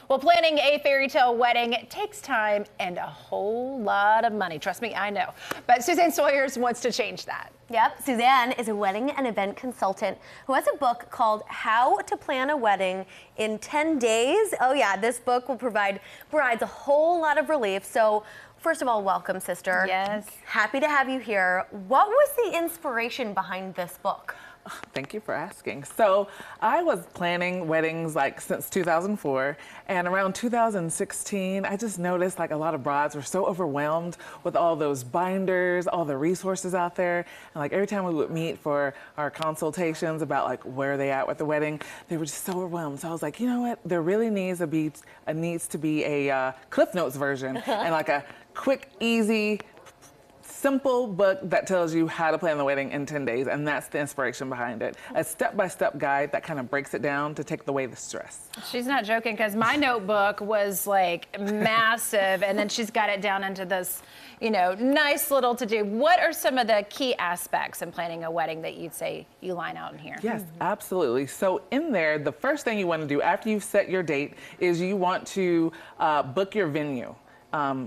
Well, planning a fairy tale wedding takes time and a whole lot of money. Trust me, I know. But Suzanne Sawyers wants to change that. Yep, Suzanne is a wedding and event consultant who has a book called How to Plan a Wedding in 10 Days. Oh yeah, this book will provide brides a whole lot of relief. So first of all, welcome, sister. Yes. Happy to have you here. What was the inspiration behind this book? Thank you for asking. So I was planning weddings since 2004, and around 2016, I just noticed a lot of brides were so overwhelmed with all those binders, all the resources out there, and every time we would meet for our consultations about where they at with the wedding, they were just so overwhelmed. So I was like, you know what? There really needs to be a Cliff Notes version and a quick, easy, simple book that tells you how to plan the wedding in 10 days, and that's the inspiration behind it. A step-by-step guide that kind of breaks it down to take away the stress. She's not joking, because my notebook was massive, and then she's got it down into this, nice little to-do. What are some of the key aspects in planning a wedding that you'd say you line out in here? Yes, absolutely. So in there, the first thing you want to do after you've set your date is you want to book your venue.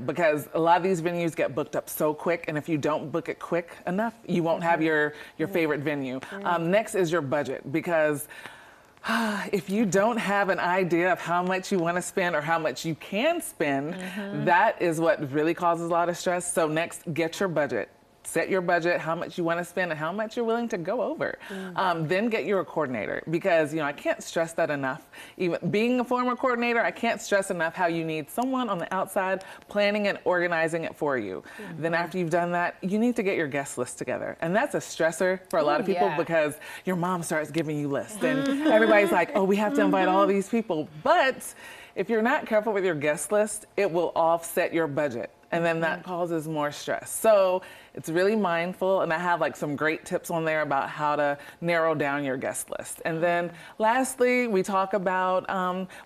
Because a lot of these venues get booked up so quick, and if you don't book it quick enough, you won't have your favorite venue. Next is your budget, because if you don't have an idea of how much you want to spend or how much you can spend, that is what really causes a lot of stress. So next, get your budget. Set your budget, how much you want to spend and how much you're willing to go over. Then get your coordinator, because I can't stress that enough. Even being a former coordinator, I can't stress enough how you need someone on the outside planning and organizing it for you. Then after you've done that, you need to get your guest list together. And that's a stressor for a lot of people, because your mom starts giving you lists and everybody's like, oh, we have to invite all these people. But if you're not careful with your guest list, it will offset your budget. And then that causes more stress. So it's really mindful, and I have some great tips on there about how to narrow down your guest list. And then lastly, we talk about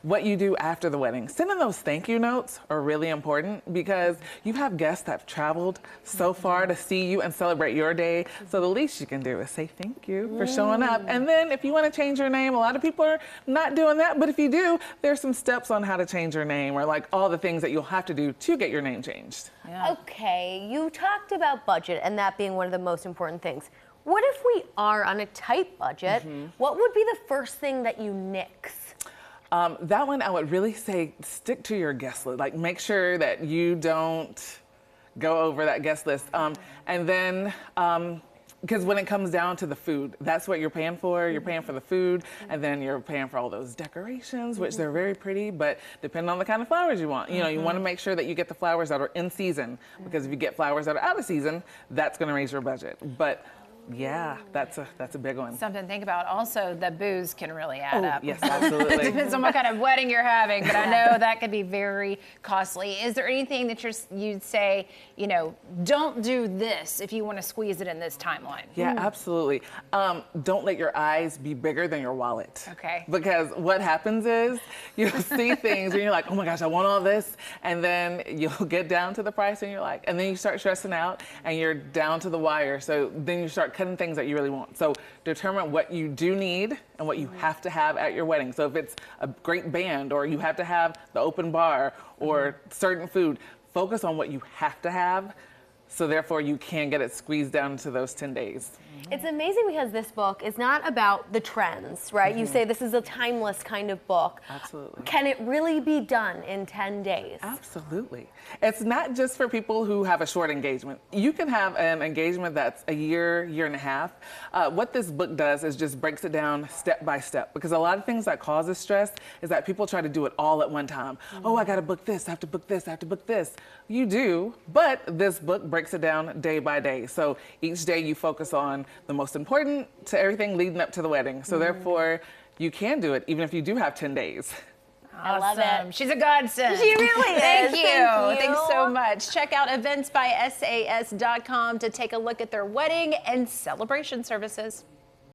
what you do after the wedding. Sending those thank you notes are really important, because you have guests that have traveled so far to see you and celebrate your day. So the least you can do is say thank you for showing up. And then if you want to change your name, a lot of people are not doing that. But if you do, there's some steps on how to change your name, or all the things that you'll have to do to get your name changed. Yeah. Okay, you talked about budget and that being one of the most important things. What if we are on a tight budget? What would be the first thing that you nix? That one, I would really say stick to your guest list. Make sure that you don't go over that guest list. And then, because when it comes down to the food, that's what you're paying for. You're paying for the food, and then you're paying for all those decorations, which they're very pretty, but depending on the kind of flowers you want. You want to make sure that you get the flowers that are in season, because if you get flowers that are out of season, that's going to raise your budget. But yeah, that's a big one. Something to think about. Also, the booze can really add up. Yes, absolutely. It depends on what kind of wedding you're having, but I know that could be very costly. Is there anything that you'd say, don't do this if you want to squeeze it in this timeline? Yeah, absolutely. Don't let your eyes be bigger than your wallet. Okay. Because what happens is you'll see things and you're like, oh my gosh, I want all this. And then you'll get down to the price and and then you start stressing out and you're down to the wire. So then you start cutting things that you really want. So determine what you do need and what you have to have at your wedding. So if it's a great band, or you have to have the open bar, or certain food, focus on what you have to have, so therefore you can get it squeezed down to those 10 days. It's amazing, because this book is not about the trends, right? You say this is a timeless kind of book. Absolutely. Can it really be done in 10 days? Absolutely. It's not just for people who have a short engagement. You can have an engagement that's a year, year and a half. What this book does is just breaks it down step by step, because a lot of things that causes stress is that people try to do it all at one time. Oh, I got to book this, I have to book this, I have to book this. You do, but this book breaks it down day by day. So each day you focus on the most important to everything leading up to the wedding. So therefore, you can do it even if you do have 10 days. I love it. She's a godsend. She really is. Thank you. Thank you. Thanks so much. Check out eventsbySAS.com to take a look at their wedding and celebration services.